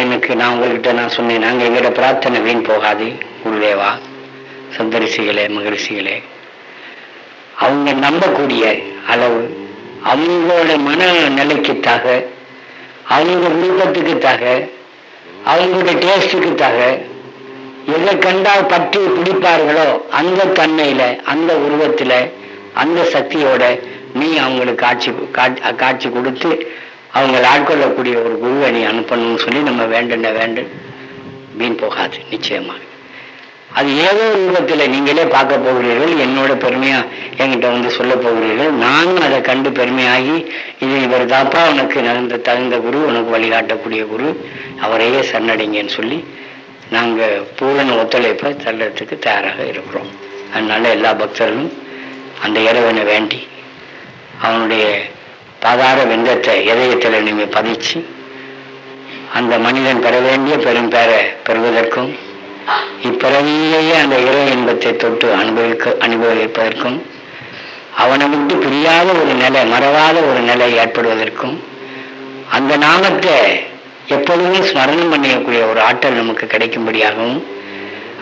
எனக்கு நான் உங்கள்கிட்ட நான் சொன்னேன், நாங்கள் எங்கிட்ட பிரார்த்தனை வீண் போகாது குருதேவா, சந்தரிசிகளே, மகரிஷிகளே, அவங்க நம்பக்கூடிய அளவு, அவங்களோட மன நிலைக்குத்தாக, அவங்க விருப்பத்துக்குத்தாக, அவங்களுடைய டேஸ்டுக்குத்தாக எதை கண்டால் பற்றி பிடிப்பார்களோ அந்த தன்மையில, அந்த உருவத்தில், அந்த சக்தியோட நீ அவங்களுக்கு காட்சி கொடுத்து அவங்களை ஆட்கொள்ளக்கூடிய ஒரு குருவை நீ அனுப்பணும்னு சொல்லி நம்ம வேண்டும் வீண் போகாது. நிச்சயமாக அது ஏதோ உருவத்தில் நீங்களே பார்க்க போகிறீர்கள். என்னோட பெருமையா என்கிட்ட வந்து சொல்ல போகிறீர்கள். நானும் அதை கண்டு பெருமையாகி, இது இவர் தாப்பா உனக்கு தகுந்த குரு, உனக்கு வழிகாட்டக்கூடிய குரு, அவரையே சரணடைங்கன்னு சொல்லி நாங்கள் பூரண ஒத்துழைப்பை தள்ளுறதுக்கு தயாராக இருக்கிறோம். அதனால எல்லா பக்தர்களும் அந்த இறைவனை வேண்டி அவனுடைய பாதார வெந்தத்தை இதயத்தில் நீங்கள் பதிச்சு அந்த மனிதன் பெற வேண்டிய பெரும் பேரை பெறுவதற்கும், இப்பிறவியிலேயே அந்த இறை இன்பத்தை தொட்டு அனுபவிப்பதற்கும், அவனை விட்டு பிரியாத ஒரு நிலை, மறவாத ஒரு நிலை ஏற்படுவதற்கும், அந்த நாமத்தை எப்பொழுதுமே ஸ்மரணம் பண்ணிக்கக்கூடிய ஒரு ஆற்றல் நமக்கு கிடைக்கும்படியாகவும்,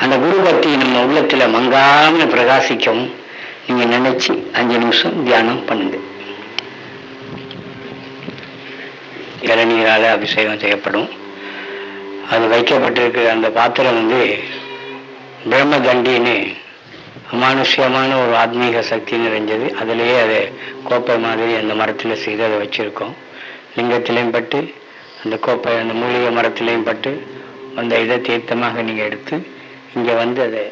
அந்த குரு பக்தி நம்ம உள்ளத்துல மங்காம பிரகாசிக்கவும் நீங்க நினைச்சு 5 நிமிஷம் தியானம் பண்ணுங்க. இளநீரால அபிஷேகம் செய்யப்படும். அது வைக்கப்பட்டிருக்கிற அந்த பாத்திரம் வந்து பிரம்மதண்டின்னு அமானுஷ்யமான ஒரு ஆத்மீக சக்தி நிறைஞ்சது. அதுலேயே அதை கோப்பை மாதிரி அந்த மரத்தில் செய்து அதை வச்சுருக்கோம். லிங்கத்திலையும் பட்டு, அந்த கோப்பை அந்த மூலிகை மரத்திலையும் பட்டு, அந்த இதை தீர்த்தமாக நீங்கள் எடுத்து இங்கே வந்து அதை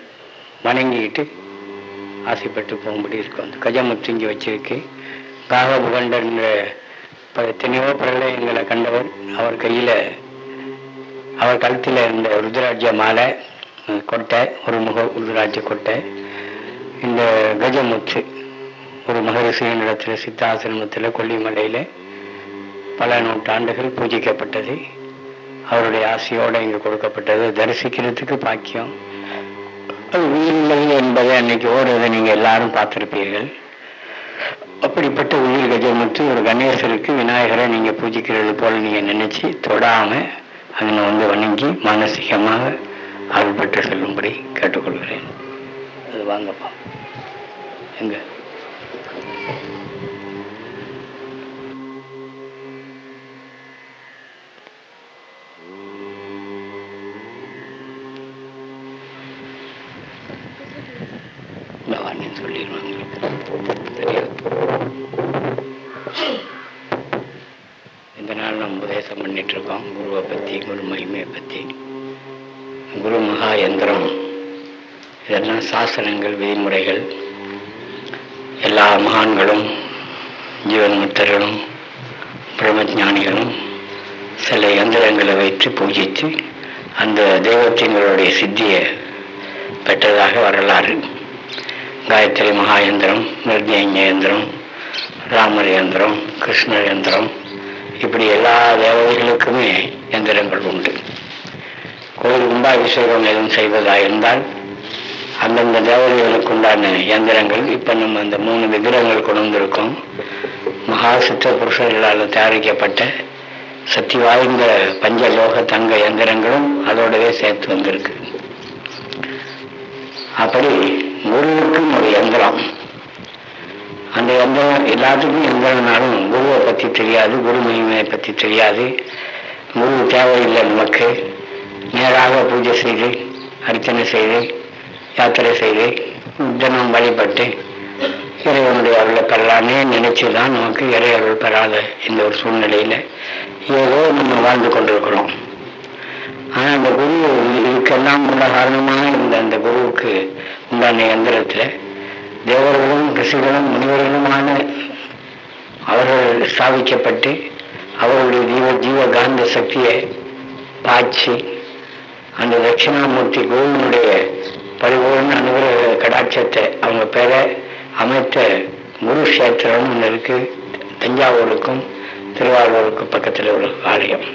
வணங்கிக்கிட்டு ஆசைப்பட்டு போகும்படி இருக்கும். அந்த கஜமுத்து இங்கே வச்சிருக்கு. காகபுகண்டன்ற எத்தனையோ பிரளயங்களை கண்டவர். அவர் கையில், அவர் கழுத்தில் இருந்த ருத்ராட்ச மாலை கொட்டை, ஒரு முக ருத்ராட்ச கொட்டை, இந்த கஜமுத்து ஒரு மகரிஷியின் இடத்துல சித்தாசிரமத்தில் கொல்லிமலையில் பல நூற்றாண்டுகள் பூஜிக்கப்பட்டது. அவருடைய ஆசையோடு இங்கே கொடுக்கப்பட்டது. தரிசிக்கிறதுக்கு பாக்கியம். அது உயிரில்லை என்பதை அன்னைக்கு ஓடுறதை நீங்கள் எல்லாரும் பார்த்துருப்பீர்கள். அப்படிப்பட்ட உயிர் கஜமுத்து ஒரு கணேசருக்கு, விநாயகரை நீங்கள் பூஜிக்கிறது போல் நீங்கள் நினைச்சு தொடாமல் அதனை வந்து வணங்கி மானசீகமாக அருள்பட்டு செல்லும்படி கேட்டுக்கொள்கிறேன். அது வாங்கப்பா. எங்க சொல்லிடுவாங்க. இந்த நாள் நம்ம உபதேசம் பண்ணிட்டு இருக்கோம் குருவை பற்றி, குரு மகிமையை பற்றி. குரு மகா யந்திரம், இதெல்லாம் சாசனங்கள், விதிமுறைகள். எல்லா மகான்களும், ஜீவன் முக்தர்களும், பிரம்மஞானிகளும் சில யந்திரங்களை வைத்து பூஜித்து அந்த தெய்வத்திங்களுடைய சித்தியை பெற்றதாக வரலாறு. காயத்ரி மகா யந்திரம், நிர்ஞய யந்திரம், ராமர் யந்திரம், கிருஷ்ணர் யந்திரம், இப்படி எல்லா தேவதைகளுக்குமே யந்திரங்கள் உண்டு. கோயில் கும்பாபிஷேகம் எதுவும் செய்வதாக இருந்தால் அந்தந்த தேவதைகளுக்கு உண்டான யந்திரங்கள். இப்போ நம்ம அந்த 3 விக்கிரகங்கள் கொண்டு வந்திருக்கோம். மகா சித்த புருஷர்களால் தயாரிக்கப்பட்ட சக்தி வாய்ந்த பஞ்சலோக தங்க யந்திரங்களும் அதோடவே சேர்த்து வந்திருக்கு. அப்படி குருவுக்கும் ஒரு யந்திரம். அந்த யந்திரம் எல்லாத்துக்கும் யந்திரம்னாலும் குருவை பற்றி தெரியாது, குரு மகிமையை பற்றி தெரியாது. குரு தேவையில்லை நமக்கு. நேராக பூஜை செய்து, அர்ச்சனை செய்து, யாத்திரை செய்து, தினம் வழிபட்டு இறைவனுடைய அருளை பெறலாமே நினைச்சுதான் நமக்கு இறை அருள் பெறாத இந்த ஒரு சூழ்நிலையில ஏதோ நம்ம வாழ்ந்து கொண்டிருக்கிறோம். ஆனால் அந்த குரு இதுக்கெல்லாம் உள்ள காரணமாக இருந்த அந்த குருவுக்கு உண்டான யந்திரத்தில் தேவர்களும் ரிஷிகளும் முனிவர்களுமான அவர்கள் ஸ்தாபிக்கப்பட்டு அவர்களுடைய ஜீவகாந்த சக்தியை பாய்ச்சி அந்த தட்சிணாமூர்த்தி கோவிலுடைய பரிபூர்ண அனுகிரக கடாட்சத்தை அவங்க பெற அமைத்த குரு கஷேத்திரம் ஒன்று இருக்கு. தஞ்சாவூருக்கும் திருவாரூருக்கும் பக்கத்தில் ஒரு ஆலயம்.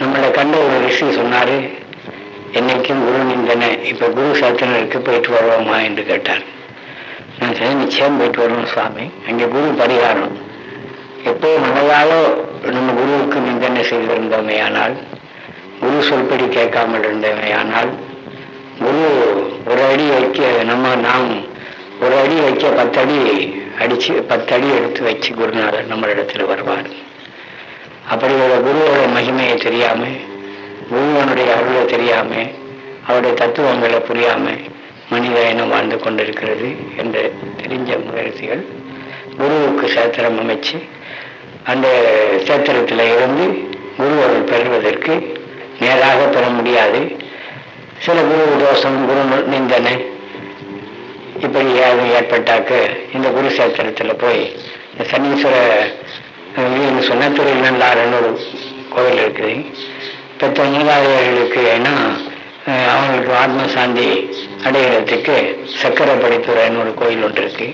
நம்மளை கண்ட ஒரு ரிஷி சொன்னாரு, என்னைக்கும் குரு நிந்தனை, இப்ப குரு கஷேத்திரருக்கு போயிட்டு வருவோமா என்று கேட்டார். நான் சரி, நிச்சயம் போயிட்டு வருவோம் சுவாமி. அங்கே குரு பரிகாரம் எப்போ மனதாலோ நம்ம குருவுக்கு நிந்தனை செய்திருந்தோமே ஆனால், குரு சொல்படி கேட்காமல் இருந்தோமே ஆனால், குரு ஒரு அடி வைக்க நாம் ஒரு அடி வைக்க 10 அடி அடிச்சு 10 அடி எடுத்து வச்சு குருநாதர் நம்மளிடத்தில் வருவார். அப்படி ஒரு குருவோட மகிமையை தெரியாம, குருவனுடைய அருளை தெரியாம, அவருடைய தத்துவங்களை புரியாம மனித இனம் வாழ்ந்து கொண்டிருக்கிறது என்று தெரிஞ்ச முயற்சிகள் குருவுக்கு சேத்திரம் அமைச்சு அந்த சேத்திரத்தில் இருந்து குரு அருள் பெறுவதற்கு நேராக பெற முடியாது. சில குரு தோஷம், குரு நிந்தனை இப்படி ஏற்பட்டாக்க இந்த குரு சேத்திரத்தில் போய் இந்த சனீஸ்வர சொன்னத்துறையில் நல்லாருன்னு ஒரு கோவில் இருக்குது. பெற்ற மூதாதையர்களுக்கு ஏன்னா அவங்களுக்கு ஆத்ம சாந்தி அடைகிறதுக்கு சக்கரப்படித்துறைன்னு ஒரு கோயில் ஒன்று இருக்கு.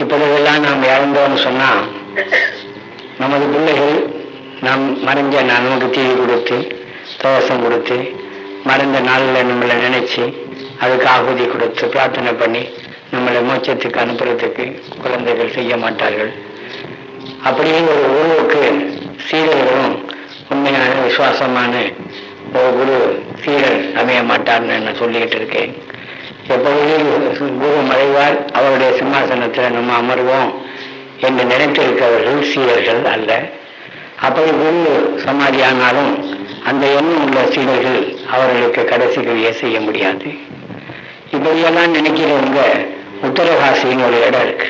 இப்பொழுதெல்லாம் நாம் இறந்தோம்னு சொன்னா நமது பிள்ளைகள் நாம் மறைஞ்ச நமக்கு தீ கொடுத்து தோசம் கொடுத்து மறைந்த நாளில் நம்மளை நினைச்சு அதுக்கு ஆகுதி கொடுத்து பிரார்த்தனை பண்ணி நம்மளை மோட்சத்துக்கு அனுப்புறதுக்கு குழந்தைகள் செய்ய மாட்டார்கள். அப்படியே ஒரு குருவுக்கு சீடர்களும் உண்மையான விசுவாசமான ஒரு குரு சீடர் அமைய மாட்டார்னு நான் சொல்லிக்கிட்டு இருக்கேன். எப்பொழுதும் குரு மறைவார், அவருடைய சிம்மாசனத்தில் நம்ம அமர்வோம் என்று நினைத்திருக்கிறவர்கள் சீடர்கள் அல்ல. அப்படி குரு சமாதி ஆனாலும் அந்த எண்ணம் உள்ள சீடர்கள் அவர்களுக்கு கடைசி கிரியை செய்ய முடியாது. இப்படியெல்லாம் நினைக்கிறவங்க உத்தரகாசின்னு ஒரு இடம் இருக்கு.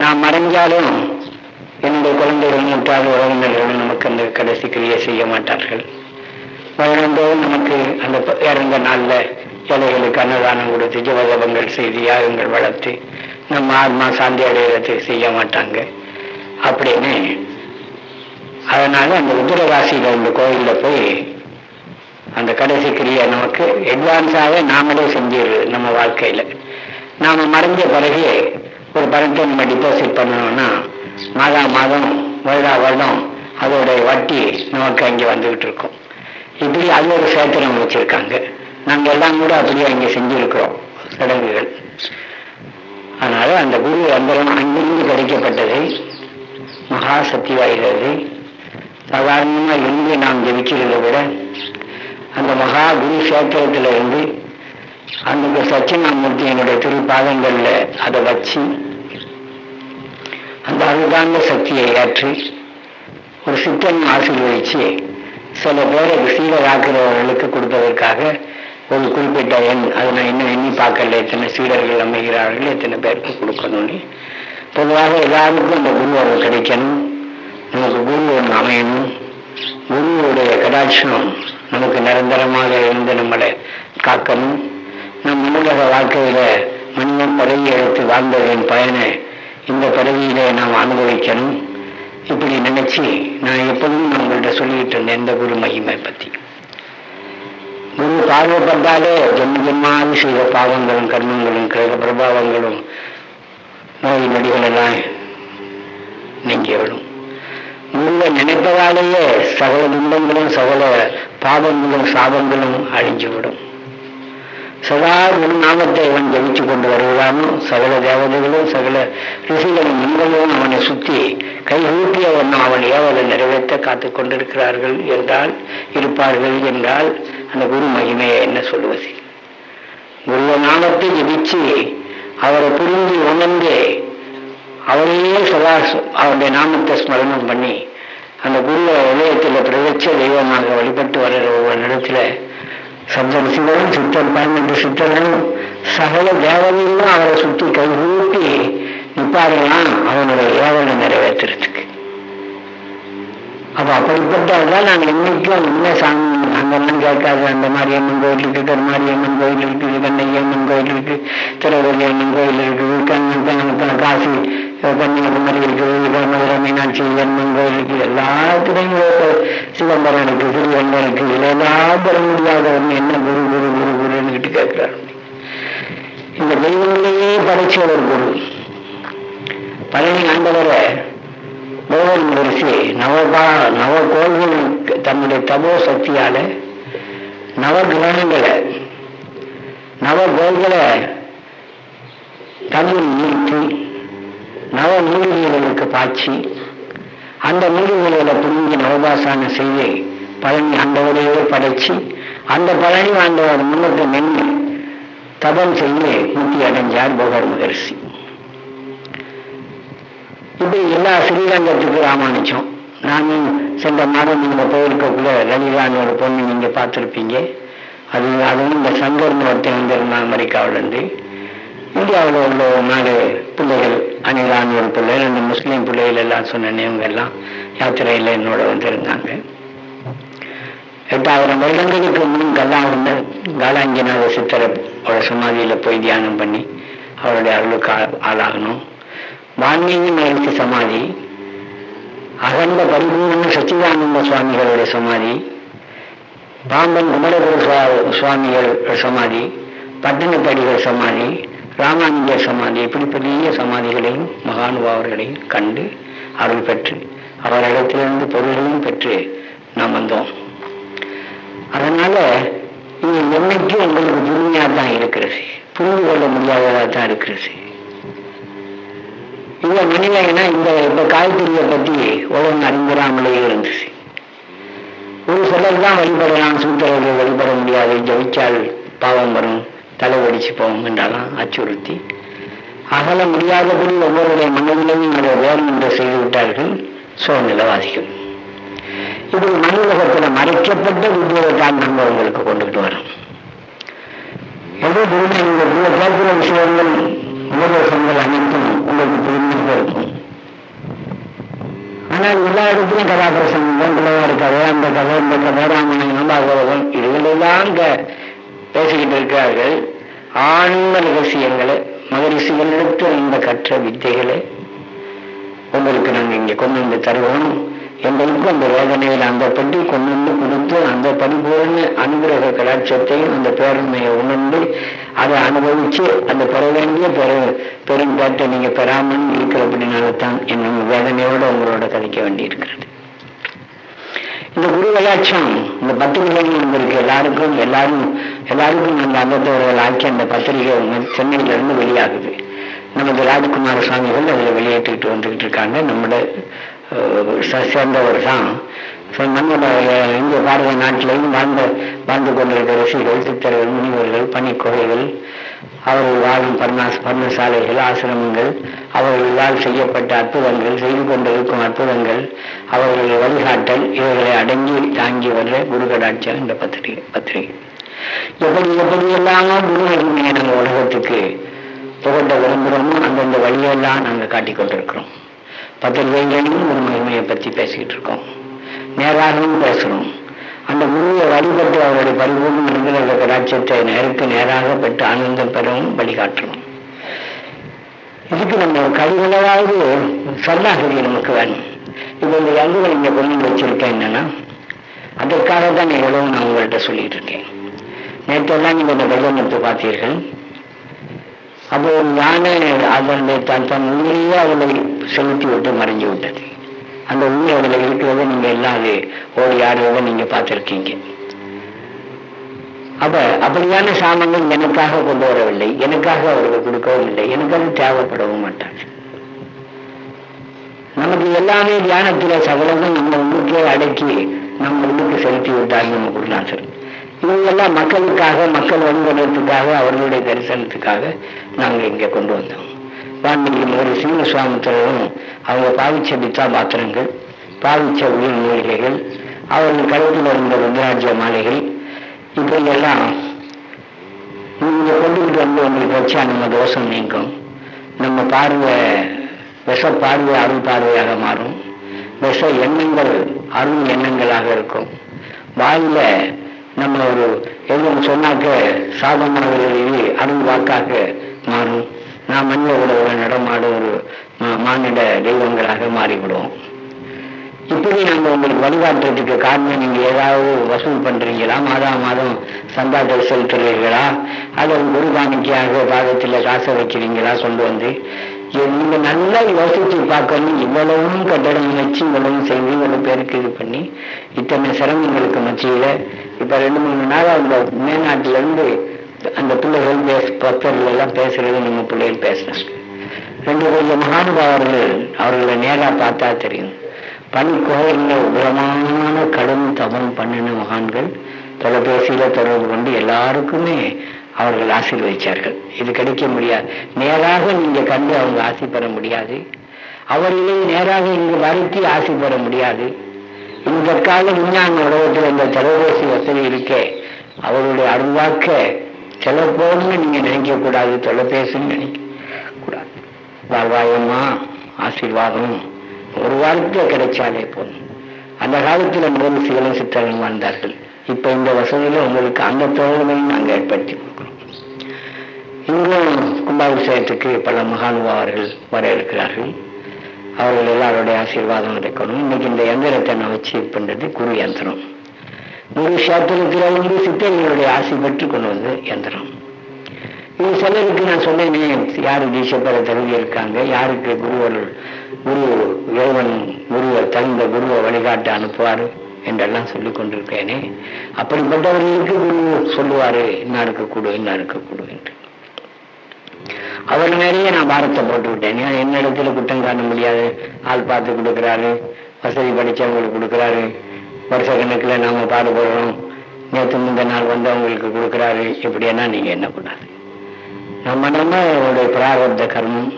நான் மறைஞ்சாலும் என்னுடைய குழந்தைகள் முட்டாத உறவினர்களும் நமக்கு அந்த கடைசி கிரியை செய்ய மாட்டார்கள். வளர்ந்தோம் நமக்கு அந்த இறந்த நாளில் ஏழைகளுக்கு அன்னதானம் கொடுத்து ஜபதபங்கள் செய்து யாகங்கள் வளர்த்து நம்ம ஆத்மா சாந்தி அடைகிறதுக்கு செய்ய மாட்டாங்க அப்படின்னு. அதனால அந்த உத்தரகாசியில் இந்த கோயிலில் போய் அந்த கடைசி கிரியை நமக்கு அட்வான்ஸாக நாமளே செஞ்சிடுது. நம்ம வாழ்க்கையில் நாம் மறைஞ்ச பிறகு ஒரு பணத்தை நம்ம டிபாசிட் பண்ணணும்னா மாதம் வருடம் அதோடைய வட்டி நமக்கு அங்கே வந்துகிட்டு இருக்கோம். இப்படி அது ஒரு சேத்திரம் வச்சிருக்காங்க. நாங்கள் எல்லாம் கூட அப்படியே அங்கே செஞ்சிருக்கிறோம் சடங்குகள். அதனால அந்த குரு அந்தரம் அங்கிருந்து கிடைக்கப்பட்டதை மகா சக்தி வாய்கிறது. சாதாரணமாக இருந்து நாம் ஜெபிக்கிறதை விட அந்த மகா குரு சேத்திரத்தில் இருந்து அந்த சச்சினாமூர்த்தியினுடைய திருப்பாதங்களில் அதை வச்சு அந்த அருகாந்த சக்தியை ஏற்றி ஒரு சித்தன் ஆசீர்வதிச்சு சில பேரை சீடராக்குறவர்களுக்கு கொடுப்பதற்காக ஒரு குறிப்பிட்ட எண், அதை நான் இன்னும் எண்ணி பார்க்கல, எத்தனை சீடர்கள் அமைகிறார்கள், எத்தனை பேருக்கு கொடுக்கணும்னு. பொதுவாக எல்லாருக்கும் அந்த குரு அருள் கிடைக்கணும், நமக்கு குரு ஒன்று அமையணும், குருவுடைய கடாட்சம் நமக்கு நிரந்தரமாக இருந்து நம்மளை காக்கணும். நம் மனிதக வாழ்க்கையில மனிதன் பதவி எடுத்து வாழ்ந்ததின் பயனை இந்த பதவியிலே நாம் அனுபவிக்கணும். இப்படி நினைச்சு நான் எப்போதும் நான் உங்கள்கிட்ட சொல்லிக்கிட்டு இருந்தேன் இந்த குரு மகிமை பற்றி. குரு பார்வைப்பட்டாலே ஜென்ம செய்த பாவங்களும் கர்மங்களும் கிரக பிரபாவங்களும் நோய் நொடிகளெல்லாம் நீங்கிவிடும். குருவை நினைப்பதாலேயே சகல துன்பங்களும் சகல பாவங்களும் சாபங்களும் அழிஞ்சுவிடும். சதா ஒரு நாமத்தை அவன் ஜெபிச்சு கொண்டு வருகிறானோ சகல தேவதைகளும் சகல ரிஷிகளும் முன்களும் அவனை சுற்றி கைகூட்டி அவன் ஏவலை நிறைவேற்ற காத்து கொண்டிருக்கிறார்கள் இருப்பார்கள் என்றால் அந்த குரு மகிமையை என்ன சொல்லுவது? குருவ நாமத்தை ஜெபிச்சு அவரை புரிந்து உணர்ந்து அவரையே சதா அவருடைய நாமத்தை ஸ்மரணம் பண்ணி அந்த குருவ இதயத்தில் பிரதட்ச தெய்வமாக வழிபட்டு வர்ற ஒவ்வொரு இடத்துல சப்தரிசிகளும் சித்தர் 12 சித்தர்களும் சகல தேவதைகளும் அவரை சுற்றி கைகூட்டி நிற்பார்களாம் அவனுடைய ஏவலை நிறைவேற்றுறதுக்கு. அப்ப அப்படிப்பட்டதான் நாங்கள் இன்னைக்கும் உண்மை சாமி அங்கெல்லாம் கேட்காது. அந்த மாரியம்மன் கோயில் இருக்கு, கருமாரியம்மன் கோயில் இருக்குது, கண்ணையம்மன் கோயில் இருக்கு, திருவள்ளி அம்மன் கோயில் இருக்குது, காசி கன்னியாகுமரி இருக்குது, மதுரை மீனாட்சி அம்மன் கோயில் இருக்குது, எல்லாத்துலையும் சிதம்பரம் இருக்கு, திருவள்ளம் இருக்கு. இதெல்லாம் பெற முடியாத ஒண்ணு என்ன குரு குரு குரு குருன்னு கேட்கிறார். இந்த தெய்வங்களையே படைச்ச ஒரு குரு பழனி ஆண்டவரை கோவில் முயற்சி நவ கோள்கள் தன்னுடைய தபோ சக்தியால நவ கிரகங்களை நவ கோள்களை தமிழ் நீக்கி நவ மூலிகைகளுக்கு பாய்ச்சி அந்த மூலிகைகளை புரிஞ்சு நவபாசானம் செய்து பழனி அந்த உடையோடு படைச்சு அந்த பழனி அந்த முன்னத்தை நின்று தபம் செய்து முக்தி அடைஞ்சார் போகர் மகரிஷி. இப்படி எல்லா ஸ்ரீரங்கத்துக்கு ராமானுஜம். நானும் சென்ற மாதம் நீங்க போயிருக்கக்குள்ள லலிதான்னு ஒரு பொண்ணு நீங்க பார்த்துருப்பீங்க. அதுவும் இந்த சங்கர்னு ஒருத்தன் வந்திருந்தான் அமெரிக்காவிலேருந்து. இந்தியாவில் உள்ள 4 பிள்ளைகள், அனிலான்னு ஒரு பிள்ளை, 2 முஸ்லீம் பிள்ளைகள் எல்லாம் சொன்னேன். இவங்க எல்லாம் யாத்திரையில் என்னோட வந்திருந்தாங்க. 8000 வருடங்களுக்கு முன் கல்லாவுள்ள காலாங்கிநாத சித்தரோட சமாதியில் போய் தியானம் பண்ணி அவருடைய அருளுக்கு ஆளாகணும். வான்மீகி மகிழ்ச்சி சமாதி, அகண்ட பரிபூர்ண சச்சிதானந்த சுவாமிகளுடைய சமாதி, பாம்பன் குமரகுரு சுவாமிகள் சமாதி, பட்டினப்படிகள் சமாதி, ராமானுஜர் சமாதி, இப்படி பெரிய சமாதிகளையும் மகானுபாவர்களையும் கண்டு அருள் பெற்று அவரிடத்திலிருந்து பொருள்களையும் பெற்று நாம் வந்தோம். அதனால இது என்னைக்கும் உங்களுக்கு புதுமையாக தான் இருக்கிறது, புரிந்து கொள்ள முடியாததாக தான் இருக்கிறது. இந்த மனிதனா இந்த இப்ப காய்கறியை பற்றி உலகம் அறிந்துடாமலே இருந்துச்சு. ஒரு சிலர் தான் வழிபடலாம், சூத்திரர்கள் வழிபட முடியாது, ஜெயிச்சால் பாவம் வரும், தலை வெடிச்சு போவோம் என்றாலும் அச்சுறுத்தி அகல முடியாதபடி ஒவ்வொருடைய மனதிலையும் அதை வேறு என்று செய்து விட்டார்கள் சோழநிலவாதிகள். இப்படி மனிதகத்தில் மறைக்கப்பட்ட வித்தியைத்தான் நம்ம உங்களுக்கு கொண்டுகிட்டு வரோம். ஏதோ புரிமை உங்களுக்கு கேட்கிற விஷயங்கள் உபதேசங்கள் அனைத்தும் உங்களுக்கு புரிமையாக இருக்கும். ஆனால் எல்லா இடத்துலையும் கதாபிரசங்கம் பிள்ளையார் கதை, அந்த கதை, இந்த கதை, ராமாயணம், பாகவதம் இதுகளெல்லாம் பேசிக்கிட்டு இருக்கிறார்கள். ஆன்ம ரகசியங்களை மகரிஷிகளுக்கு இந்த கற்ற வித்தைகளை உங்களுக்கு நாங்கள் இங்கே கொண்டு வந்து தருவோம். எங்களுக்கும் அந்த வேதனையில் அந்த பற்றி கொண்டு வந்து கொடுத்து அந்த பரிபூர்ண அனுகிரக கலாட்சத்தையும் அந்த பேரண்மையை உணர்ந்து அதை அனுபவிச்சு அந்த பெற வேண்டிய பெரும் பேட்டை நீங்க பெறாமல் இருக்கிறபடினால்தான் என்னும் வேதனையோடு உங்களோட கதைக்க வேண்டி இருக்கிறது. இந்த குரு கலாட்சம் இந்த பத்திரிகைகள் உங்களுக்கு எல்லாருக்கும் அந்த அங்கத்தவர்கள் ஆக்கி அந்த பத்திரிகை சென்னையிலிருந்து வெளியாகுது. நமது ராஜ்குமார சுவாமிகள் அதில் வெளியேற்றிட்டு வந்துகிட்டு இருக்காங்க. நம்மளோட சேர்ந்தவர் தான். நம்மளோட இந்திய பாரத நாட்டிலையும் வாழ்ந்து கொண்டிருக்கிற ரிஷிகள், சித்தர்கள், முனிவர்கள், பனிக்கோகைகள், அவர்கள் வாழும் பர்ணசாலைகள், ஆசிரமங்கள், அவர்களால் செய்யப்பட்ட அற்புதங்கள், செய்து கொண்டிருக்கும் அற்புதங்கள், அவர்கள் வழிகாட்டல், இவர்களை அடங்கி தாங்கி வர்ற குரு கடாட்சம் இந்த பத்திரிகை எப்படி எல்லாமோ குரு மகிமையை நாங்கள் உலகத்துக்கு புகட்ட விரும்புகிறோமோ அந்தந்த வழியெல்லாம் நாங்கள் காட்டிக் கொண்டிருக்கிறோம். பத்திரிகைகளையும் குரு மகிமையை பற்றி பேசிக்கிட்டு இருக்கோம், நேராகவும் பேசுகிறோம். அந்த குருவை வழிபட்டு அவருடைய பரிபூர்ண அனுகிரக கடாட்சத்தை நேராக பெற்று ஆனந்தம் பெறவும் வழிகாட்டணும். இதுக்கு நம்ம கடிகளாவது சொல்லாகவே நமக்கு வேணும். இப்போ இந்த அங்குகள் இங்கே கொண்டு வச்சிருக்கேன் என்னன்னா, அதற்காகத்தான் எவ்வளவு நான் உங்கள்கிட்ட சொல்லிட்டு இருக்கேன். நேற்றெல்லாம் நீங்கள் இந்த வெள்ளமெடுத்து பார்த்தீர்கள். அப்போ ஒரு யானை அதனுடைய தன் உண்மையே அவளை செலுத்தி விட்டு மறைஞ்சு விட்டது. அந்த உண்மை அதில் இருக்கிறத நீங்க எல்லாம் அது ஓடி ஆடுறதை நீங்க பார்த்துருக்கீங்க. அப்ப அப்படியான சாமங்கள் எனக்காக கொண்டு வரவில்லை, எனக்காக அவர்கள் கொடுக்கவும் இல்லை, எனக்கு அது தேவைப்படவும் மாட்டாங்க. நமக்கு எல்லாமே தியானத்துல சகலமும் நம்ம உள்ளுக்கே அடக்கி நம்ம உள்ளுக்கு செலுத்தி விட்டாங்க நம்ம குருநாதர். இவங்கெல்லாம் மக்களுக்காக, மக்கள் வழிபடுறதுக்காக, அவர்களுடைய தரிசனத்துக்காக நாங்கள் இங்கே கொண்டு வந்தோம். வான்மீகி ஒரு சீனசுவாமித்தரும் அவங்க பாவிச்ச பித்தா பாத்திரங்கள், பாவிச்ச உயிர் மூலிகைகள், அவர்கள் கழுத்தில் இருந்த ருத்ராட்ச மாலைகள், இப்படி எல்லாம் நீங்க கொண்டுகிட்டு வந்து உங்களுக்கு வச்சா நம்ம தோஷம் நீங்கும். நம்ம பார்வை விஷ பார்வை அருள் பார்வையாக மாறும். விஷ எண்ணங்கள் அருள் எண்ணங்களாக இருக்கும். வாயில நம்ம ஒரு எதுவும் சொன்னாக்க சாபமாக அருள் வாக்காக மாறும். நாம் மனித உலக நடமாட ஒரு மானிட தெய்வங்களாக மாறிவிடுவோம். இப்படி நாங்கள் உங்களுக்கு வழிகாட்டுறதுக்கு காரணம், நீங்க ஏதாவது வசூல் பண்றீங்களா, மாதம் சந்தாக்கள் செலுத்துறீர்களா, அல்லது குரு காணிக்கையாக பாகத்தில் காசை வைக்கிறீங்களா கொண்டு வந்து நீங்க நல்லா யோசிச்சு பார்க்கணும். இவ்வளவும் கட்டடம் வச்சு இவ்வளவும் செய்து இவ்வளவு பேருக்கு இது பண்ணி இத்தனை சிரமங்களுக்கு மத்தியில இப்ப 2-3 நாள் அந்த மேநாட்டில இருந்து அந்த பிள்ளைகள் பக்தர்கள் எல்லாம் பேசுறது நம்ம பிள்ளைகள் பேசுறாங்க. 2 கொஞ்சம் மகானுபாவர்கள் அவர்களை நேராக பார்த்தா தெரியும். பனிக்கோயில்ல உபரமான கடும் தபம் பண்ணின மகான்கள் தொலைபேசியில தொடர்பு கொண்டு எல்லாருக்குமே அவர்கள் ஆசீர்வதிச்சார்கள். இது கிடைக்க முடியாது, நேராக நீங்க கண்டு அவங்க ஆசி பெற முடியாது. அவர்களை நேராக இங்கு வருத்தி ஆசி பெற முடியாது. இந்த கால விஞ்ஞான உலகத்தில் இந்த தொலைபேசி வசதி இருக்கே, அவருடைய அருள்வாக்க செலப்போன்னு நீங்க நினைக்க கூடாது, தொலைபேசின்னு நினைக்க கூடாது. வாழ்வாயம்மா ஆசீர்வாதம் ஒரு வாரத்துல கிடைச்சாலே போதும். அந்த காலத்துல முதல் சித்தர்கள் வாழ்ந்தார்கள். இப்ப இந்த வசதியில உங்களுக்கு அந்த தோழமையும் நாங்கள் ஏற்படுத்தி கொடுக்கிறோம். இங்கும் கும்பாபிஷேகத்துக்கு பல மகானுபாவர்கள் வர இருக்கிறார்கள். அவர்கள் எல்லாருடைய ஆசீர்வாதம் கிடைக்கணும். இன்னைக்கு இந்த எந்திரத்தை நான் வச்சு பண்றது குரு யந்திரம். குரு சாத்திரத்தில் வந்து சித்தர்களுடைய ஆசை பெற்று கொண்டு வந்து யந்திரம். இது சிலருக்கு நான் சொன்னேனே, யாரு தீட்சை பெற தகுதி இருக்காங்க, யாருக்கு குரு இறைவன் குருவை தகுந்த குருவை வழிகாட்ட அனுப்புவாரு என்றெல்லாம் சொல்லிக் கொண்டிருக்கேனே, அப்படிப்பட்டவர்களுக்கு குரு சொல்லுவாரு இன்னாருக்கு கொடு இன்னாருக்கு கொடு என்று. அவர் நிறைய நான் பாரத்தை போட்டு விட்டேன். என்னிடத்துல குற்றம் காண முடியாது. ஆள் பார்த்து கொடுக்குறாரு, வசதி படிச்சவங்களுக்கு கொடுக்குறாரு, வருஷ கணக்கில் நாம பாடுபடுறோம், நேற்று முந்த நாள் வந்தவங்களுக்கு கொடுக்குறாரு. இப்படின்னா நீங்க என்ன கூடாது. நம்மளுடைய பிராரப்த கர்மம்,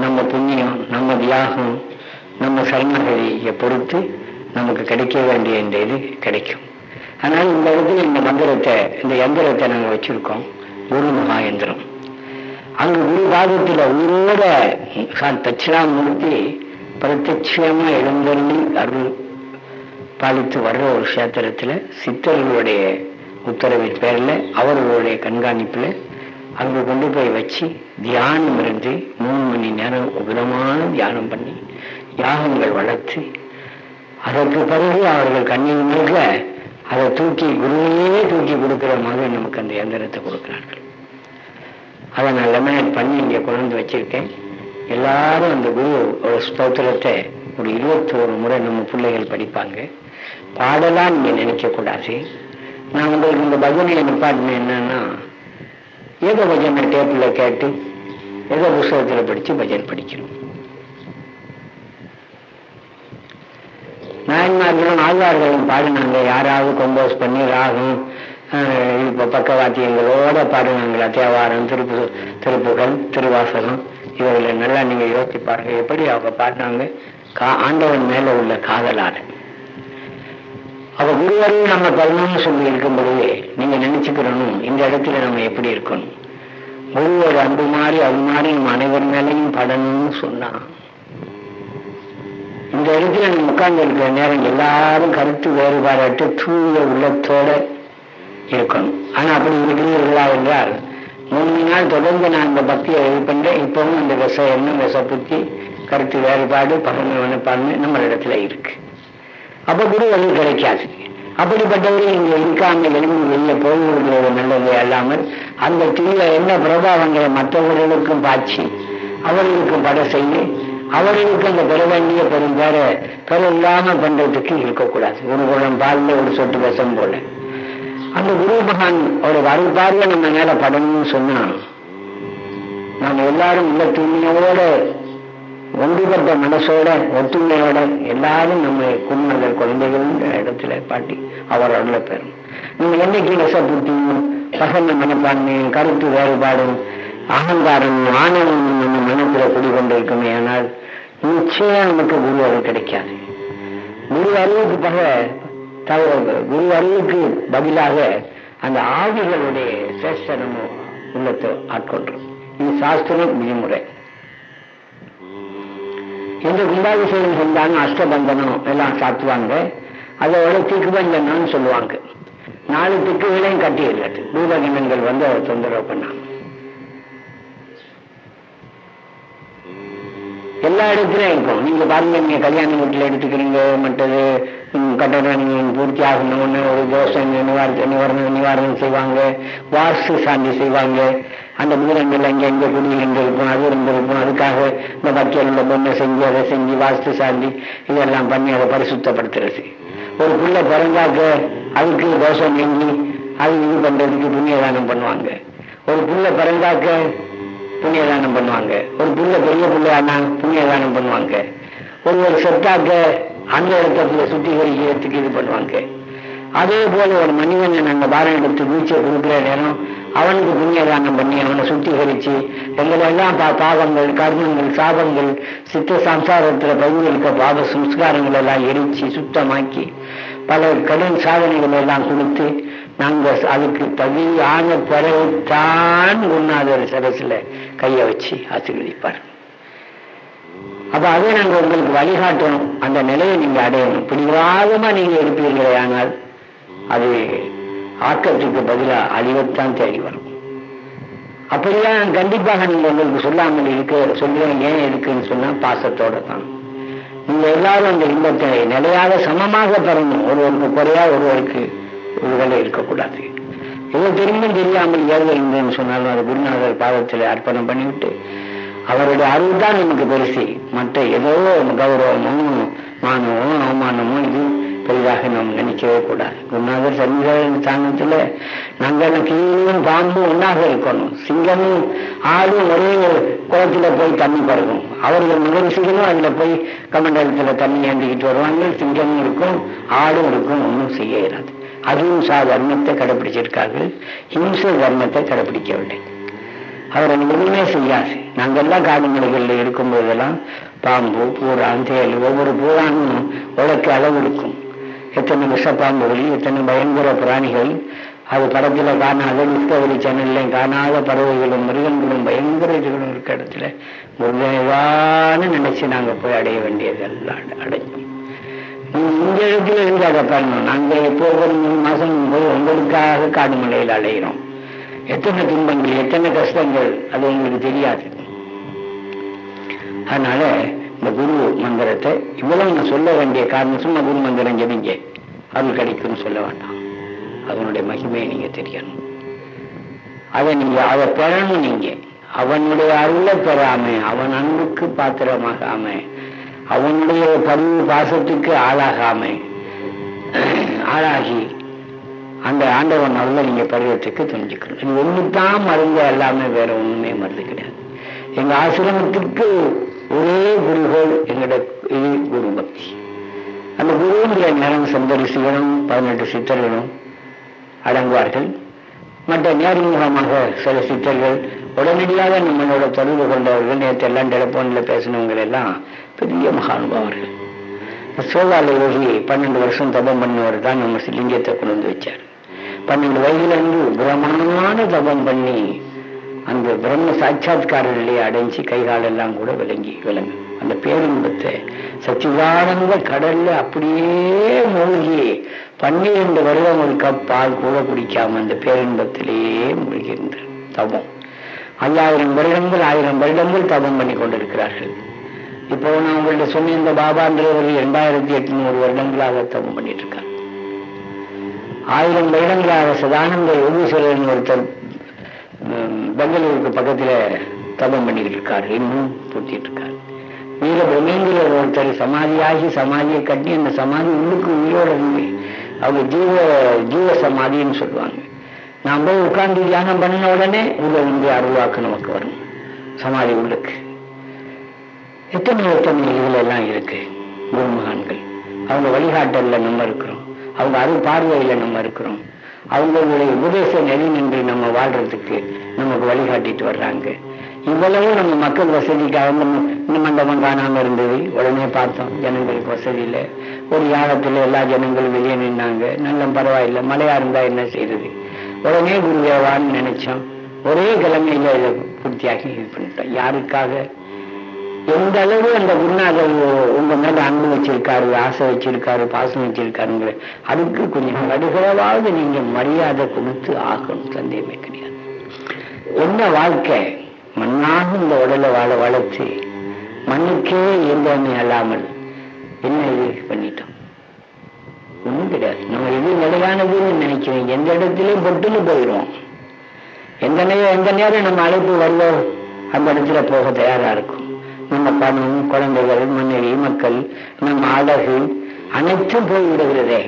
நம்ம புண்ணியம், நம்ம தியாகம், நம்ம சரணாகதியை பொறுத்து நமக்கு கிடைக்க வேண்டிய இந்த இது கிடைக்கும். அதனால இந்த இடத்துல இந்த மந்திரத்தை, இந்த யந்திரத்தை நாங்கள் வச்சிருக்கோம், குரு மகா யந்திரம். அங்கு குரு பாதத்துல உயிரோட தட்சிணாமூர்த்தி பிரத்யட்சமா எழுந்தருளி அருள் பாலித்து வர்ற ஒரு கஷேத்திரத்துல சித்தர்களுடைய உத்தரவின் பேர்ல அவர்களுடைய கண்காணிப்புல அங்கு கொண்டு போய் வச்சு தியானம் இருந்து 3 மணி நேரம் உபரமான தியானம் பண்ணி யாகங்கள் வளர்த்து அதற்கு பிறகு அவர்கள் கண்ணின் மேல அதை தூக்கி குருவையே தூக்கி கொடுக்கிற மாதிரி நமக்கு அந்த யந்திரத்தை கொடுக்கிறார்கள். அதை நான் லெமினேட் பண்ணி இங்கே கொண்டு வச்சிருக்கேன். எல்லாரும் அந்த குரு ஒரு ஸ்தோத்திரத்தை ஒரு 21 முறை நம்ம பிள்ளைகள் படிப்பாங்க. பாடலாம் நீங்க நினைக்க கூடாது. நான் உங்களுக்கு இந்த பஜனையை நிப்பாட்டின என்னன்னா, ஏதோ பஜனை டேப்ல கேட்டு ஏதோ புஸ்தகத்துல படிச்சு பஜனை படிக்கணும். நாயன்மார்களும் ஆழ்வார்களும் பாடினாங்க. யாராவது கம்போஸ் பண்ணி ராகம் இப்ப பக்கவாத்தியங்களோட பாடினாங்களா? தேவாரம், திருப்புகள், திருவாசகம், இவர்களை நல்லா நீங்க யோசிச்சு பாருங்க எப்படி அவங்க பாடினாங்க. ஆண்டவன் மேல உள்ள காதலான அவ குருவரையும் நம்ம பலனும் சொல்லி இருக்கும்போது நீங்க நினைச்சுக்கிறணும், இந்த இடத்துல நம்ம எப்படி இருக்கணும். குருவோட அன்பு மாறி அது மாதிரி நம்ம அனைவர் மேலையும் படணும்னு சொன்னா, இந்த இடத்துல நம்ம உட்கார்ந்து இருக்கிற நேரம் எல்லாரும் கருத்து வேறுபாடு தூய உள்ளத்தோட இருக்கணும். ஆனா அப்படி இருக்கிறீர்களா என்றால் 3 நாள் தொடர்ந்து நான் இந்த பக்தியை இது பண்றேன். இப்பவும் அந்த எண்ணம் புத்தி கருத்து வேறுபாடு பகமை மனப்பான்மை நம்ம இடத்துல இருக்கு. அப்ப குரு வழி கிடைக்காது. அப்படிப்பட்டவர்கள் இங்க இருக்காம எழுந்து வெளியே போகிறது நல்லது அல்லாமல் அந்த தீவிர என்ன பிரபாவங்களை மற்றவர்களுக்கும் பாய்ச்சி அவர்களுக்கும் பட செய்ய அவர்களுக்கு அந்த பெற வேண்டிய பெரும் பெற இல்லாம பண்றதுக்கு இருக்கக்கூடாது. ஒரு குளம் பால்ல ஒரு சொட்டு விஷம் போல அந்த குரு மகான் ஒரு வரப்பார்வை நம்ம மேல படணும்னு சொன்னா, நம்ம எல்லாரும் உள்ள தூய்மையோட ஒன்றுபட்ட மனசோட ஒத்துமையோட எல்லாரும் நம்ம குடும்பங்கள் குழந்தைகள் இடத்துல பாட்டி அவர் அருள பெறும். நம்ம என்னைக்கு நெசப்புத்தியும் பசங்க மனப்பான்மையும் கருத்து வேறுபாடும் அகங்காரம் ஆணவம் நம்ம மனத்துல குடிகொண்டிருக்குமே, ஆனால் நிச்சயம் நமக்கு குரு அருள் கிடைக்காது. குரு அருளுக்கு குரு அருளுக்கு பதிலாக அந்த ஆவிகளுடைய சேஷ்ட நம்ம உள்ளத்தை ஆட்கொள்றோம். இது சாஸ்திரம் விதிமுறை. எந்த கும்பாபிஷேகம் செஞ்சாங்க அஷ்டபந்தனம் எல்லாம் சாத்துவாங்க. அதோட திக்குபஞ்சனம் சொல்லுவாங்க. 4 திக்குகளையும் கட்டிடுறது. பூதகணங்கள் வந்து அதை தொந்தரவு பண்ணாங்க. எல்லா இடத்துலயும் இருக்கும். நீங்க பாருங்க, நீங்க கல்யாண வீட்டுல எடுத்துக்கிறீங்க, மற்றது கட்டணம் பூர்த்தி ஆகணும்னு ஒரு தோஷம் நிவாரணம் செய்வாங்க, வாஸ்து சாந்தி செய்வாங்க. அந்த பூதங்கள் அங்கே எங்க குடியில் இருந்திருக்கும், அது இருந்திருக்கும். அதுக்காக இந்த பக்கியல்ல பொண்ணை செஞ்சு அதை செஞ்சு வாஸ்து சாந்தி இதெல்லாம் பண்ணி அதை பரிசுத்தப்படுத்துறது. ஒரு பிள்ளை பிறந்தாக்க அதுக்கு தோஷம் நீங்கி அது இது பண்றதுக்கு புண்ணியதானம் பண்ணுவாங்க. ஒரு பிள்ளை பிறந்தாக்க புண்ணியதானம் பண்ணுவாங்க. ஒரு புள்ள பெரிய பிள்ளையானா புண்ணியதானம் பண்ணுவாங்க. ஒரு செத்தாக்க அந்த இடத்துல சுத்திகரிக்கிறதுக்கு இது பண்ணுவாங்க. அதே போல ஒரு மனிதனை நாங்கள் பாரம் எடுத்து வீச்சை கொடுக்குற நேரம் அவனுக்கு புண்ணியதானம் பண்ணி அவனை சுத்திகரிச்சு எங்களெல்லாம் பாவங்கள், கர்மங்கள், சாபங்கள், சித்த சம்சாரத்துல பதிவு இருக்க பாவ சம்ஸ்காரங்கள் எல்லாம் எரிச்சு சுத்தமாக்கி பல கடும் சாதனைகள் எல்லாம் கொடுத்து நாங்கள் அதுக்கு தகுதியான பிறகுத்தான் குருநாதர் சரசுல கையை வச்சு ஆசீர்வதிப்பார். அப்ப அதை நாங்கள் உங்களுக்கு வழிகாட்டணும். அந்த நிலையை நீங்க அடையணும். பிடிவாதமா நீங்க எடுப்பீர்களே ஆனால் அது ஆக்கத்துக்கு பதிலாக அழிவத்தான் தேடி வரும். அப்படியா கண்டிப்பாக நீங்க உங்களுக்கு சொல்லாமல் இருக்க சொல்லுவேன். ஏன் இருக்குன்னு சொன்னா பாசத்தோட தான். நீங்க எல்லாரும் அந்த இன்பத்தை நிலையாக சமமாக பெறணும். ஒருவருக்கு குறையா ஒருவருக்கு ஒருவேளை இருக்கக்கூடாது. ஏதோ தெரிந்தும் தெரியாமல் ஏதோ இருந்தேன்னு சொன்னாலும் அது குருநாதர் பாதத்தில் அர்ப்பணம் பண்ணிவிட்டு அவருடைய அருள் தான் நமக்கு பெருசி. மற்ற ஏதோ கௌரவமோ மானமோ அவமானமோ இது பெரிதாக நாம் நினைக்கவே கூடாது. குருநாதர் சன்னிதான ஸ்தானத்துல நாங்கள் கீழும் பாம்பும் ஒன்றாக இருக்கணும். சிங்கமும் ஆடும் ஒரே குளத்துல போய் தண்ணி பறக்கும். அவர்கள் மகரிஷிகளும் அதுல போய் கமண்டலத்துல தண்ணி ஏந்திக்கிட்டு வருவாங்க. சிங்கமும் இருக்கும், ஆடும் இருக்கும், ஒன்றும் செய்ய இயலாது. அதுவும் தர்மத்தை கடைபிடிச்சிருக்கார்கள். ஹிம்சை தர்மத்தை கடைபிடிக்கவில்லை. அவர் எதுவுமே செய்யாது. நாங்கெல்லாம் காடுமலைகளில் இருக்கும்போதெல்லாம் பாம்பு, பூரான், தேல், ஒவ்வொரு பூரானும் உலக்கு அளவு இருக்கும். எத்தனை விஷப்பாம்புகள், எத்தனை பயங்கர பிராணிகள், அது படத்துல காணாத, டிஸ்கவரி சேனல்லையும் காணாத பறவைகளும் மிருகங்களும் பயங்கர இதுகளும் இருக்க இடத்துல முருகனைவான்னு நினைச்சு நாங்க போய் அடைய வேண்டியது எல்லாம் அடைஞ்சோம். இந்த இடத்துல இருந்து அதை பண்ணணும். நாங்க எப்போ ஒரு 3 மாசம் போய் உங்களுக்காக காடுமலையில் அடைகிறோம். எத்தனை துன்பங்கள், எத்தனை கஷ்டங்கள், அது உங்களுக்கு தெரியாது. அதனால இந்த குரு மந்திரத்தை இவ்வளவு நான் சொல்ல வேண்டிய காரணம், சும்மா குரு மந்திரம் ஜெபிங்க அருள் கிடைக்கும்னு சொல்ல வேண்டாம். அதனுடைய மகிமையை நீங்க தெரியணும். அதை பெறணும். நீங்க அவனுடைய அருளை பெறாம, அவன் அன்புக்கு பாத்திரமாகாம, அவனுடைய பதிவு பாசத்துக்கு ஆளாகி அந்த ஆண்டவன் அருளை நீங்க பருவத்துக்கு தெரிஞ்சுக்கணும். இது ஒண்ணுதான் மருந்து, எல்லாமே வேற ஒண்ணுமே மருந்து கிடையாது. எங்க ஆசிரமத்துக்கு ஒரே குருகள் எங்களோட இது குரு பக்தி. அந்த குருவுடைய நேரம் சந்தரிசிகளும் 18 சித்தர்களும் அடங்குவார்கள். மற்ற நேர்முகமாக சில சித்தர்கள் உடனடியாக நம்மளோட தொடர்பு கொண்டவர்கள். நேற்று எல்லாம் டெலிபோன்ல பேசினவங்க எல்லாம் பெரிய மகானுபாவர்கள். சோகால யோகி 12 வருஷம் தபம் பண்ணவர் தான் நம்ம லிங்கத்தை கொண்டு வந்து வச்சார். 12 வயதிலிருந்து பிரமாணமான தபம் பண்ணி அந்த பிரம்ம சாட்சாத்காரர்களையே அடைஞ்சு கைகாலெல்லாம் கூட விளங்கு அந்த பேரின்பத்தை சச்சிதானந்த கடல்ல அப்படியே மூழ்கி 12 வருடம் ஒரு கப் பால் கூட குடிக்காம அந்த பேரின்பத்திலேயே மூழ்கியிருந்த தபம் 5000 வருடங்கள் 1000 வருடங்கள் தபம் பண்ணி கொண்டிருக்கிறார்கள். இப்போ நான் உங்கள்ட்ட சொன்ன இந்த பாபான்றவர் 2800 வருடங்களாக தபம் பண்ணிட்டு இருக்கார். 1000 வருடங்களாக சதானந்த யோகீஸ்வரன் ஒருத்தர் பெங்களூருக்கு பக்கத்துல தபம் பண்ணிக்கிட்டு இருக்காரு. இன்னும் பூத்திட்டு இருக்காரு. வீர பிரமேந்திர ஒருத்தர் சமாதியை கட்டி அந்த சமாதி உள்ளுக்கு உயிரோட இருந்து அவங்க ஜீவ சமாதின்னு சொல்லுவாங்க. நான் போய் உட்கார்ந்து தியானம் பண்ணின உடனே உள்ள வந்து அருள்வாக்கு நமக்கு வரும் சமாதி உள்ளுக்கு. எத்தனை இதுல எல்லாம் இருக்கு குருமகான்கள். அவங்க வழிகாட்டல்ல நம்ம இருக்கிறோம். அவங்க அருள் பார்வையில நம்ம இருக்கிறோம். அவங்களுடைய உபதேச நெறி நின்று நம்ம வாழ்றதுக்கு நமக்கு வழிகாட்டிட்டு வர்றாங்க. இவ்வளவு நம்ம மக்கள் வசதிக்காக இந்த மண்டபம் காணாம இருந்தது. உடனே பார்த்தோம் ஜனங்களுக்கு வசதி இல்லை. ஒரு யாகத்துல எல்லா ஜனங்களும் வெளியே நின்னாங்க. நல்ல பரவாயில்லை, மழையா இருந்தா என்ன செய்யறது, உடனே குருதேவான்னு நினைச்சோம். ஒரே கிழமையில இதை பூர்த்தியாகி இது பண்ணிட்டோம். யாருக்காக? எந்த அளவு அந்த குருநாதர் உங்க மேல அன்பு வச்சிருக்காரு, ஆசை வச்சிருக்காரு, பாசம் வச்சிருக்காருங்கிற அதுக்கு கொஞ்சம் நடுகிறவாவது நீங்க மரியாதை கொடுத்து ஆகணும். சந்தேகமே கிடையாது. என்ன வாழ்க்கை மண்ணாக இந்த உடலை வளர்த்து மண்ணுக்கே எந்தமே அல்லாமல் என்ன இது பண்ணிட்டோம். ஒண்ணும் கிடையாது. நம்ம எது நிலையானதுன்னு நினைக்கிறோம். எந்த இடத்துலயும் பொட்டுன்னு போயிடுவோம். எந்த நேரம் நம்ம அழைப்பு வருவோம் அந்த இடத்துல போக தயாரா இருக்கும். நம்ம பணம், குழந்தைகள், மனைவி, மக்கள், நம்ம அழகு அனைத்தும் போய்விடுகிறதே.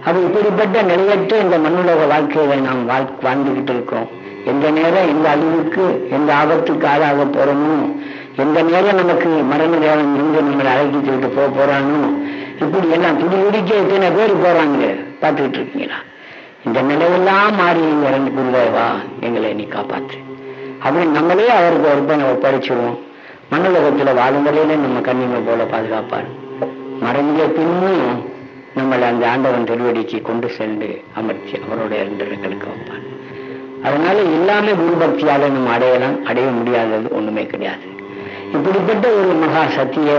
அப்ப இப்படிப்பட்ட நிலையற்ற இந்த மண்ணுலக வாழ்க்கையில நாம் வாழ்ந்துகிட்டு இருக்கோம். எந்த நேரம் எந்த அழிவுக்கு எந்த ஆபத்துக்கு ஆளாக போறோமோ, எந்த நேரம் நமக்கு மரண தேவன் இருந்து நம்மளை அழைக்கிட்டு விட்டு போறானோ, இப்படி எல்லாம் துடிக்க எத்தனை பேர் போறாங்க பார்த்துக்கிட்டு இருக்கீங்களா? இந்த நிலையெல்லாம் மாறி இறந்து குருதேவா எங்களை நீ காப்பாற்று அப்படின்னு நம்மளே அவருக்கு ஒப்படைச்சிருவோம். மண்ணுலகத்துல வாழும் வரையில நம்ம கண்ணிமை போல பாதுகாப்பார். மறைஞ்ச பின்னும் நம்மளை அந்த ஆண்டவன் திருவடிக்கு கொண்டு சென்று அமர்த்தி அவரோட இரண்டர்களுக்கு வைப்பார். அதனால எல்லாமே குரு பக்தியால நம்ம அடையலாம், அடைய முடியாதது ஒண்ணுமே கிடையாது. இப்படிப்பட்ட ஒரு மகா சத்திய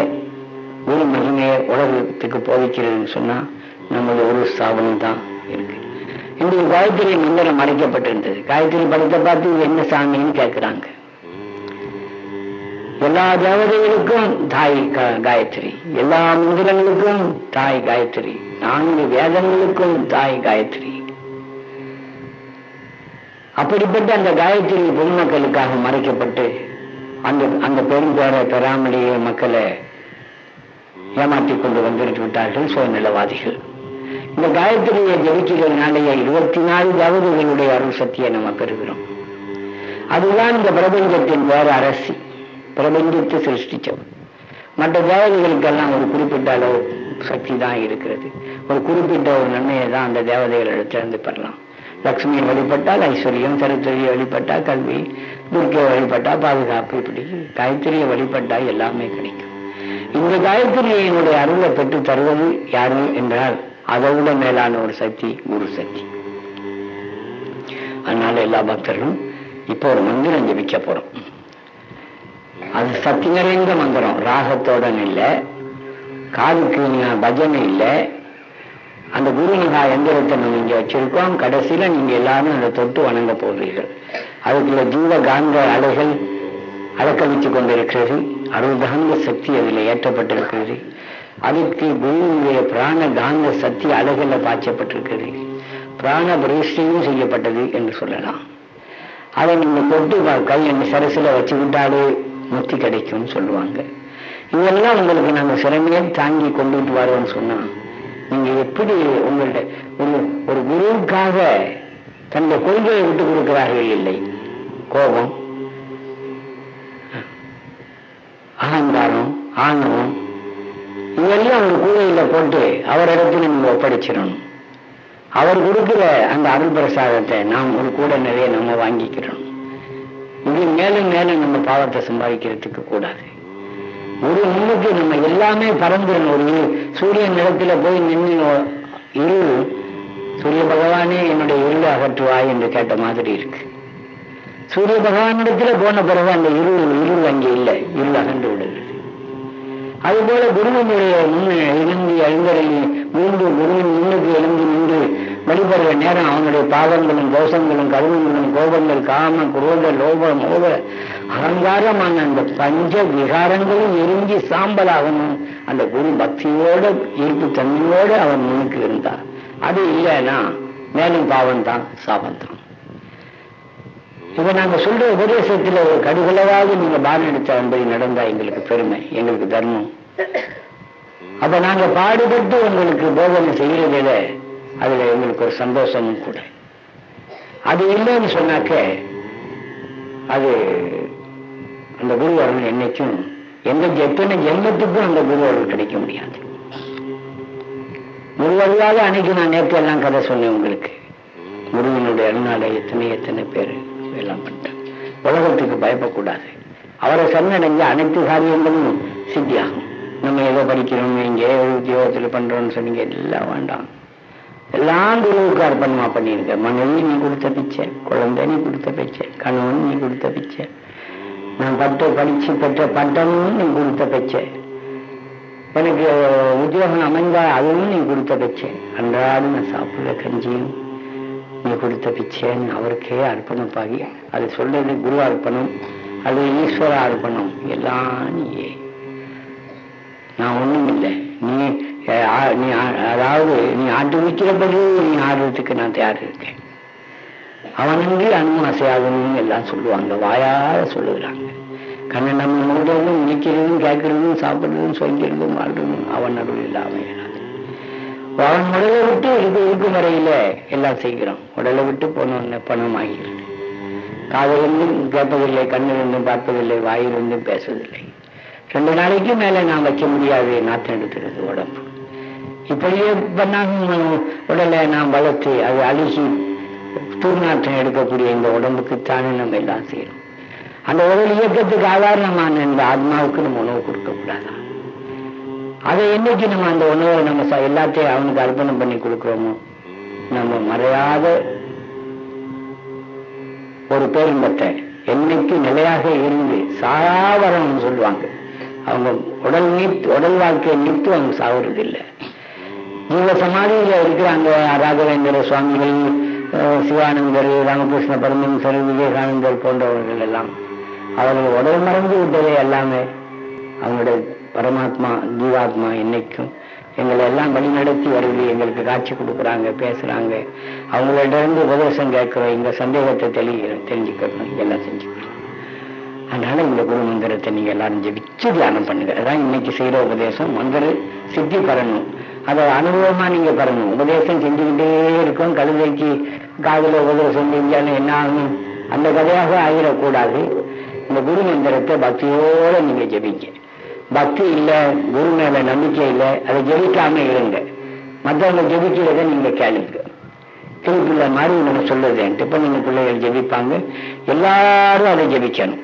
குரு மகிமையை உலகத்துக்கு போதிக்கிறதுன்னு சொன்னா நம்மளோட ஒரு ஸ்தாபனம் தான் இருக்கு. இன்றைக்கு காயத்ரி மந்திரம் மறைக்கப்பட்டிருந்தது. காயத்ரி படத்தை பார்த்து என்ன சாமின்னு கேட்கிறாங்க. எல்லா தேவதைகளுக்கும் தாய் காயத்ரி, எல்லா மந்திரங்களுக்கும் தாய் காயத்ரி, 4 வேதங்களுக்கும் தாய் காயத்ரி. அப்படிப்பட்ட அந்த காயத்ரி பொதுமக்களுக்காக மறைக்கப்பட்டு அந்த பெரும் பேரை பெறாமலேயே மக்களை ஏமாற்றி கொண்டு வந்துட்டு விட்டார்கள் சுயநலவாதிகள். இந்த காயத்ரியை ஜெபிக்கிறதுனாலேயே 24 தேவதைகளுடைய அருள் சக்தியை நம்ம பெறுகிறோம். அதுதான் இந்த பிரபஞ்சத்தின் பேர அரசி, பிரபஞ்சத்தை சிருஷ்டிச்சவர். மற்ற தேவதைகளுக்கெல்லாம் ஒரு குறிப்பிட்ட அளவு சக்தி தான் இருக்கிறது. ஒரு குறிப்பிட்ட ஒரு நன்மையை தான் அந்த தேவதைகளிடத்திலிருந்து பெறலாம். லட்சுமியை வழிபட்டால் ஐஸ்வர்யம், சரஸ்வதியை வழிபட்டா கல்வி, துர்க்கையை வழிபட்டா பாதுகாப்பு, இப்படி காயத்ரியை வழிபட்டா எல்லாமே கிடைக்கும். இந்த காயத்ரியினுடைய அருளை பெற்று தருவது யாரு என்றால் அதை விட மேலான ஒரு சக்தி குரு சக்தி. அதனால எல்லா பக்தர்களும் இப்போ ஒரு மந்திரம் ஜபிக்க போறோம். அது சக்தி நிறைந்த மந்திரம், ராகத்தோட இல்லை, காதுக்கு பஜனை இல்லை. அந்த குருமகா எந்திரத்தை நம்ம இங்க வச்சிருக்கோம். கடைசியில நீங்க எல்லாரும் அதை தொட்டு வணங்க போகிறீர்கள். அதுக்குள்ள ஜீவ காந்த அலைகள் அளக்க வச்சு கொண்டிருக்கிறது. அருள்காந்த சக்தி அதில் ஏற்றப்பட்டிருக்கிறது. அதுக்கு குருவுடைய பிராண காந்த சக்தி அலைகள்ல பாய்ச்சப்பட்டிருக்கிறது. பிராண பிரதிஷ்டையும் செய்யப்பட்டது என்று சொல்லலாம். அதை நீங்க தொட்டு கை அந்த சரசுல வச்சு விட்டாலே முக்தி கிடைக்கும்னு சொல்லுவாங்க. இதெல்லாம் உங்களுக்கு நாங்கள் சிறமையை தாங்கி கொண்டுட்டு வரோம்னு சொன்னா நீங்க எப்படி உங்கள்ட்ட ஒரு குருவுக்காக தன்னுடைய கொள்கையை விட்டு கொடுக்கிறார்கள் இல்லை. கோபம், அகங்காரம், ஆணவம் இதெல்லாம் ஒரு கூடையில போட்டு அவரிடத்துல நீங்க ஒப்படைச்சிடணும். அவர் கொடுக்கிற அந்த அருள் பிரசாதத்தை நாம் ஒரு கூட நிறைய நம்ம வாங்கிக்கிறோம். இது மேலும் மேலும் நம்ம பாவத்தை சம்பாதிக்கிறதுக்கு கூடாது. ஒரு முன்னுக்கு நம்ம எல்லாமே பறந்துடணும். ஒரு சூரியன் நிலத்துல போய் நின்று இருள், சூரிய பகவானே என்னுடைய இருள் அகற்றுவாய் என்று கேட்ட மாதிரி இருக்கு. சூரிய பகவானிடத்துல போன பிறகு அந்த இருள் அங்கே இல்லை, இருள் அகன்று விடுகிறது. அதுபோல குருவினுடைய எழுந்தி எழுந்தருளி மீண்டு குருவின் முன்னுக்கு எழுந்து நின்று வழிபடுற நேரம் அவனுடைய பாவங்களும் தோஷங்களும் கருமங்களும் கோபங்கள் காம குரோத லோப மோக அகங்காரமான அந்த பஞ்ச விகாரங்களும் எரிஞ்சி சாம்பலாகணும். அந்த குரு பக்தியோட ஈர்ப்பு தன்மையோடு அவன் முன்னுக்கு இருந்தார். அது இல்லைன்னா மேலும் பாவம் தான், சாபம் தான். இப்ப நாங்க சொல்ற உபதேசத்துல ஒரு கடுகளவாவது நீங்க பாடம் எடுத்த என்பதை நடந்தா எங்களுக்கு பெருமை, எங்களுக்கு தர்மம். அப்ப நாங்க பாடுபட்டு உங்களுக்கு போதனை செய்யறதில அதுல எங்களுக்கு ஒரு சந்தோஷமும் கூட. அது இல்லைன்னு சொன்னாக்க அது அந்த குரு அருள் என்னைக்கும் எத்தனை ஜென்மத்துக்கும் அந்த குரு அருள் கிடைக்க முடியாது. முழுவதுவாக அன்னைக்கு நான் நேற்று எல்லாம் கதை சொன்னேன் உங்களுக்கு. குருவினுடைய அருளால எத்தனை பேர் எல்லாம் பண்ணிட்டேன். உலகத்துக்கு பயப்படக்கூடாது. அவரை சரணடைஞ்ச அனைத்து காரியங்களும் சித்தியாகும். நம்ம ஏதோ படிக்கிறோம், இங்கே உத்தியோகத்தில் பண்றோம்னு சொன்னீங்க, எல்லாம் வேண்டாம். எல்லாம் குருவுக்கு அர்ப்பணமா பண்ணியிருக்க. மனைவி நீ கொடுத்த பிச்சை, குழந்தை நீ கொடுத்த பிச்சை, கணவன் நீ கொடுத்த பிச்சை, நான் படிச்சு பெற்ற பட்டமும் நீ கொடுத்த பிச்சை, எனக்கு உத்தியோகம் அமைந்தா அதுவும் நீ கொடுத்த பிச்சை, அன்றாடம் நான் சாப்பிடுற கஞ்சியும் நீ கொடுத்த பிச்சைன்னு அவருக்கே அர்ப்பணப்பாகி அது சொல்றது குரு அர்ப்பணம், அது ஈஸ்வர அர்ப்பணம். எல்லாம் நீயே, நான் ஒண்ணும் இல்லை. நீ அதாவது நீ ஆட்டு விற்கிறபடி நீ ஆடுறதுக்கு நான் தயார் இருக்கேன். அவனுக்கு அனுமதி அசையாகணும்னு எல்லாம் சொல்லுவாங்க, வாயார சொல்லுகிறாங்க. கண்ணை நம்ம மூடுறதும் நிற்கிறதும் கேட்கறதும் சாப்பிடுறதும் சொல்கிறதும் வாழ்றதும் அவன் அருள் இல்லாமல் அவன் உடலை விட்டு இருக்கும் வரையில எல்லாம் செய்கிறோம். உடலை விட்டு போன பணம் ஆகிறது. காதிலிருந்தும் கேட்பதில்லை, கண்ணிலிருந்தும் பார்ப்பதில்லை, வாயிலிருந்தும் பேசுவதில்லை. 2 நாளைக்கு மேல நான் வைக்க முடியாது, நாத்தம் எடுக்கிறது உடம்பு. இப்படியே பண்ணாங்க உடலை நாம் வளர்த்து அது அழுகி தூர்நாற்றம் எடுக்கக்கூடிய இந்த உடம்புக்குத்தானே நம்ம எல்லாம் செய்யணும். அந்த உடல் இயக்கத்துக்கு ஆதாரணமான இந்த ஆத்மாவுக்கு நம்ம உணவு கொடுக்கக்கூடாதான்? அதை என்னைக்கு நம்ம அந்த உணவை நம்ம எல்லாத்தையும் அவனுக்கு அர்ப்பணம் பண்ணி கொடுக்குறோமோ, நம்ம மறையாத ஒரு பேரின்பத்தை என்னைக்கு நிலையாக இருந்து சாவரம் சொல்லுவாங்க. அவங்க உடல் வாழ்க்கையை நீத்து அவங்க சாவுறது இல்லை. ஜீவ சமாதியில இருக்கிறாங்க. ராகவேந்திர சுவாமிகள், சிவானந்தர், ராமகிருஷ்ண பரமஹம்சர், விவேகானந்தர் போன்றவர்கள் எல்லாம் அவர்கள் உடல் மறந்து விட்டதே எல்லாமே. அவங்களுடைய பரமாத்மா ஜீவாத்மா என்னைக்கும் எங்களை எல்லாம் வழிநடத்தி வருது, எங்களுக்கு காட்சி கொடுக்குறாங்க, பேசுறாங்க. அவங்களிடம் உபதேசம் கேட்கிறோம், எங்க சந்தேகத்தை தெரிஞ்சுக்கணும், எல்லாம் செஞ்சுக்கணும். அதனால இந்த குரு மந்திரத்தை நீங்க எல்லாரும் ஜெபிச்சு தியானம் பண்ணுங்க. அதான் இன்னைக்கு செய்யற உபதேசம். மந்திர சித்தி பெறணும், அதை அனுபவமா நீங்க பெறணும். உபதேசம் செஞ்சுக்கிட்டே இருக்கும். கழுதைக்கு காதல உபதேசம் செஞ்சாலும் என்ன ஆகும், அந்த கதையாக ஆகிடக்கூடாது. இந்த குரு மந்திரத்தை பக்தியோட நீங்க ஜெபிங்க. பக்தி இல்லை, குரு மேல நம்பிக்கை இல்லை, அதை ஜெபிக்காம இருங்க. மற்றவங்க ஜெபிக்கிறத நீங்க கேளுங்க. திருப்பிள்ள மாதிரி நம்ம சொல்லுது. இப்ப நீங்க பிள்ளைகள் ஜெபிப்பாங்க, எல்லாரும் அதை ஜெபிக்கணும்.